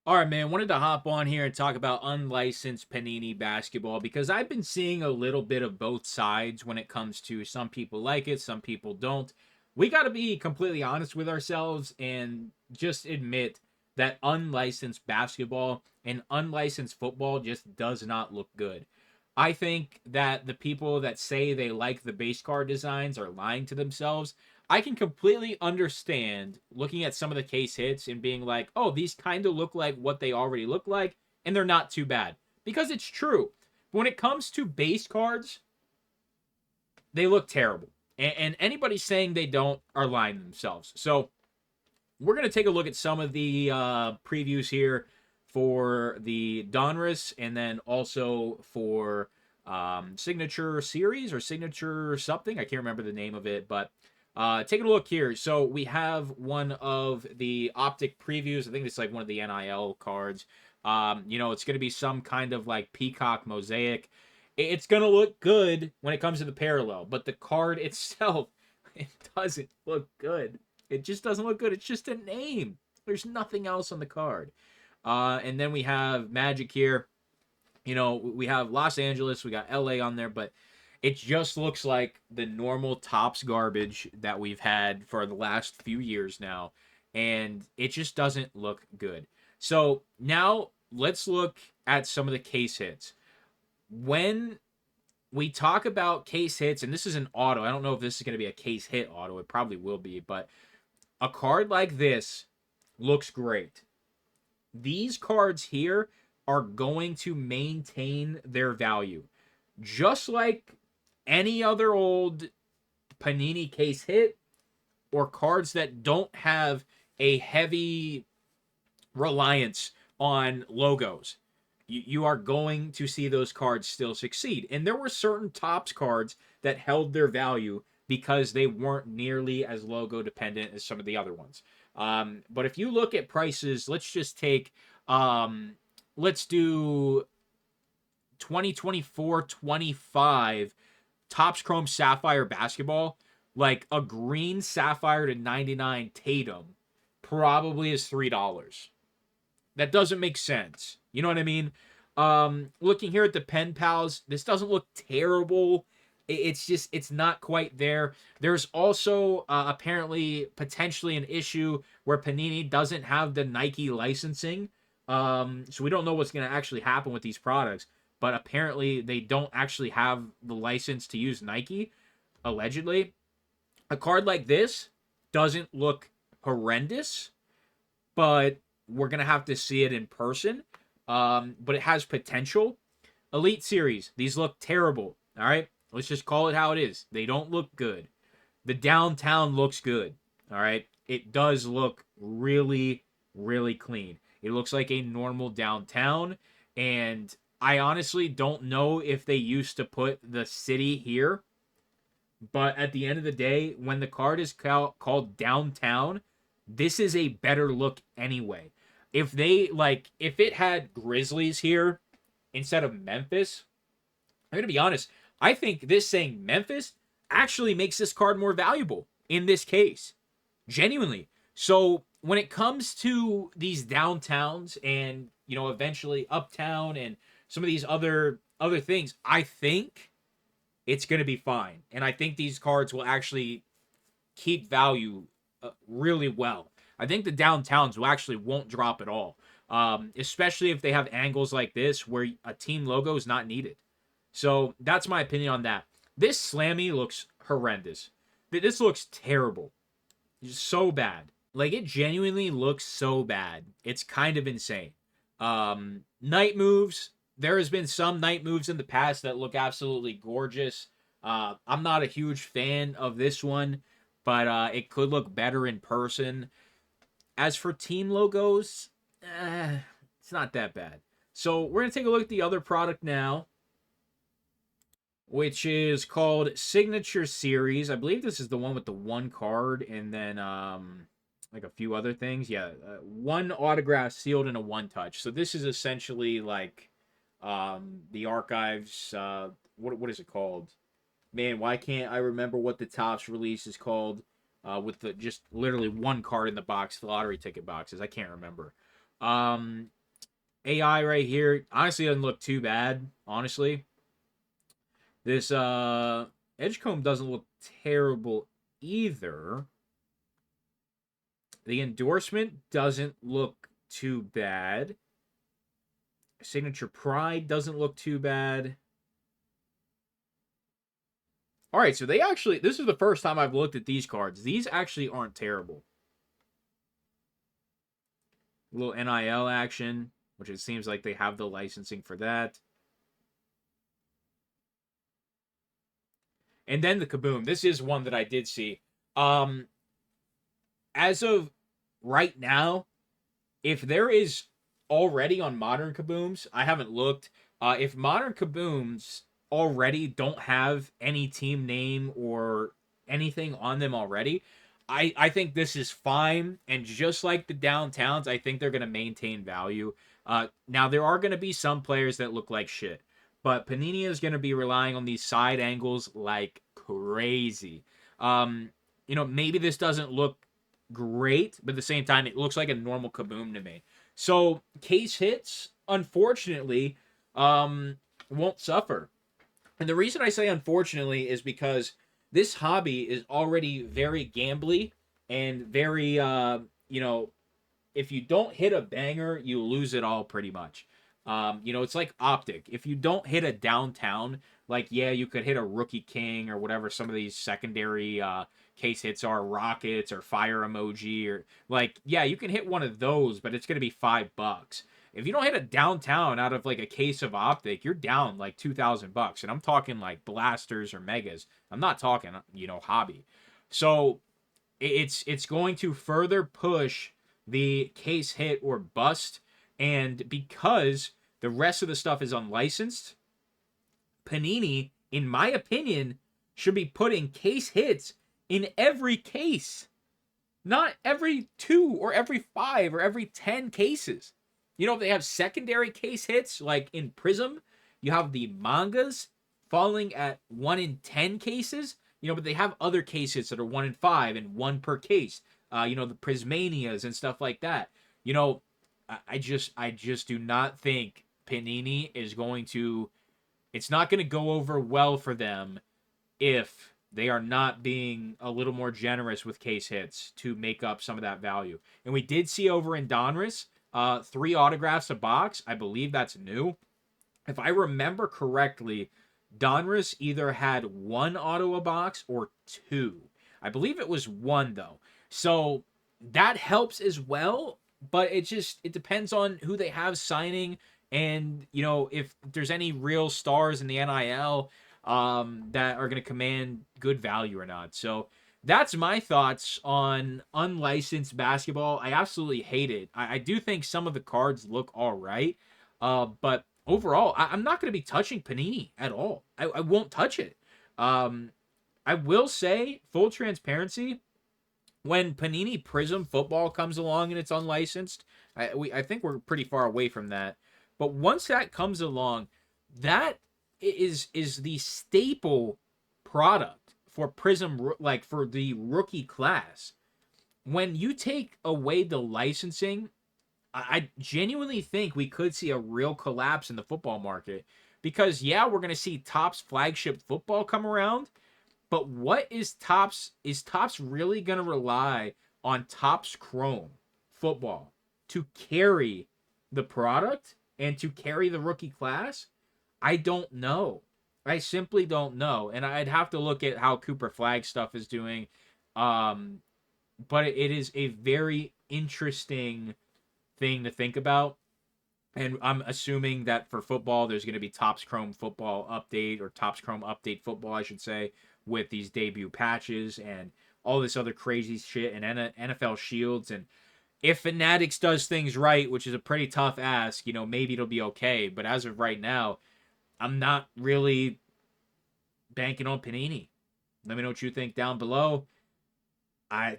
All right, man. Wanted to hop on here and talk about unlicensed Panini basketball because I've been seeing a little bit of both sides when it comes to some people like it, some people don't. We got to be completely honest with ourselves and just admit that unlicensed basketball and unlicensed football just does not look good. I think that the people that say they like the base card designs are lying to themselves. I can completely understand looking at some of the case hits and being like, oh, these kind of look like what they already look like, and they're not too bad. Because it's true. But when it comes to base cards, they look terrible. And anybody saying they don't are lying to themselves. So we're going to take a look at some of the previews here for the Donruss and then also for Signature Series or Signature something. I can't remember the name of it, but taking a look here. So we have one of the optic previews. I think it's like one of the NIL cards. It's going to be some kind of like peacock mosaic. It's going to look good when it comes to the parallel, but the card itself, it doesn't look good. It just doesn't look good. It's just a name. There's nothing else on the card. And then we have Magic here. We have Los Angeles, we got LA on there, but it just looks like the normal Topps garbage that we've had for the last few years now. And it just doesn't look good. So now let's look at some of the case hits. When we talk about case hits, and this is an auto, I don't know if this is going to be a case hit auto. It probably will be, but a card like this looks great. These cards here are going to maintain their value. Just like any other old Panini case hit or cards that don't have a heavy reliance on logos. You are going to see those cards still succeed. And there were certain Topps cards that held their value because they weren't nearly as logo dependent as some of the other ones. But if you look at prices, let's just take, let's do 2024-25 Topps Chrome Sapphire basketball. Like a green Sapphire to 99 Tatum probably is $3. That doesn't make sense. You know what I mean? Looking here at the Pen Pals, this doesn't look terrible. It's not quite there. There's also apparently potentially an issue where Panini doesn't have the Nike licensing. So we don't know what's going to actually happen with these products. But apparently they don't actually have the license to use Nike, allegedly. A card like this doesn't look horrendous, but we're going to have to see it in person. But it has potential. Elite Series, these look terrible. All right, let's just call it how it is. They don't look good. The downtown looks good. All right, it does look really, really clean. It looks like a normal downtown. And I honestly don't know if they used to put the city here. But at the end of the day, when the card is called downtown, this is a better look anyway. If it had Grizzlies here instead of Memphis, I'm gonna be honest. I think this saying Memphis actually makes this card more valuable in this case, genuinely. So when it comes to these downtowns and eventually uptown and some of these other things, I think it's gonna be fine, and I think these cards will actually keep value really well. I think the downtowns will actually won't drop at all, especially if they have angles like this where a team logo is not needed. So that's my opinion on that. This Slammy looks horrendous. This looks terrible. It's so bad. Like, it genuinely looks so bad. It's kind of insane. Night moves. There has been some night moves in the past that look absolutely gorgeous. I'm not a huge fan of this one, but it could look better in person. As for team logos, it's not that bad. So we're going to take a look at the other product now, which is called Signature Series. I believe this is the one with the one card and then like a few other things. Yeah, one autograph sealed and a one touch. So this is essentially like the archives. What is it called? Man, why can't I remember what the Topps release is called? With the just literally one card in the box, the lottery ticket boxes. I can't remember. AI right here honestly doesn't look too bad. Honestly, this Edgecomb doesn't look terrible either. The endorsement doesn't look too bad. Signature Pride doesn't look too bad. All right, so they actually, this is the first time I've looked at these cards. These actually aren't terrible. A little NIL action, which it seems like they have the licensing for that. And then the Kaboom. This is one that I did see. As of right now, if there is already on Modern Kabooms, I haven't looked. If Modern Kabooms already don't have any team name or anything on them already, I think this is fine. And just like the downtowns, I think they're going to maintain value. Now, there are going to be some players that look like shit, but Panini is going to be relying on these side angles like crazy. Maybe this doesn't look great, but at the same time, it looks like a normal Kaboom to me. So case hits, unfortunately, won't suffer. And the reason I say unfortunately is because this hobby is already very gambly and very, if you don't hit a banger, you lose it all pretty much. It's like Optic. If you don't hit a downtown, like, yeah, you could hit a Rookie King or whatever some of these secondary case hits are, rockets or fire emoji, or like, yeah, you can hit one of those, but it's going to be $5. If you don't hit a downtown out of like a case of Optic, you're down like $2,000. And I'm talking like blasters or megas. I'm not talking, hobby. So it's going to further push the case hit or bust. And because the rest of the stuff is unlicensed, Panini, in my opinion, should be putting case hits in every case, not every 2 or every 5 or every 10 cases. If they have secondary case hits, like in Prism, you have the mangas falling at 1 in 10 cases, but they have other case hits that are 1 in 5 and 1 per case. The Prismanias and stuff like that. I just do not think Panini is going to, it's not going to go over well for them if they are not being a little more generous with case hits to make up some of that value. And we did see over in Donruss, 3 autographs a box. I believe that's new. If I remember correctly, Donruss either had 1 auto a box or 2. I believe it was 1 though. So that helps as well, but it depends on who they have signing, and if there's any real stars in the NIL that are going to command good value or not. So that's my thoughts on unlicensed basketball. I absolutely hate it. I do think some of the cards look all right, but overall, I'm not going to be touching Panini at all. I won't touch it. I will say, full transparency, when Panini Prism football comes along and it's unlicensed, I think we're pretty far away from that. But once that comes along, that is the staple product for Prism, like for the rookie class. When you take away the licensing, I genuinely think we could see a real collapse in the football market, because yeah, we're going to see Topps flagship football come around, but what is Topps? Is Topps really going to rely on Topps Chrome football to carry the product and to carry the rookie class? I don't know. I simply don't know. And I'd have to look at how Cooper Flag stuff is doing. But it is a very interesting thing to think about. And I'm assuming that for football, there's going to be Topps Chrome football update, or Topps Chrome update football, I should say, with these debut patches and all this other crazy shit and NFL shields. And if Fanatics does things right, which is a pretty tough ask, maybe it'll be okay. But as of right now, I'm not really banking on Panini. Let me know what you think down below. I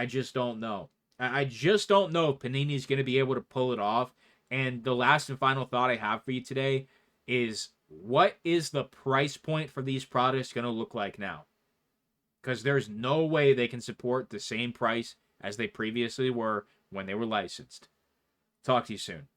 just don't know. I just don't know if Panini's going to be able to pull it off. And the last and final thought I have for you today is, what is the price point for these products going to look like now? Because there's no way they can support the same price as they previously were when they were licensed. Talk to you soon.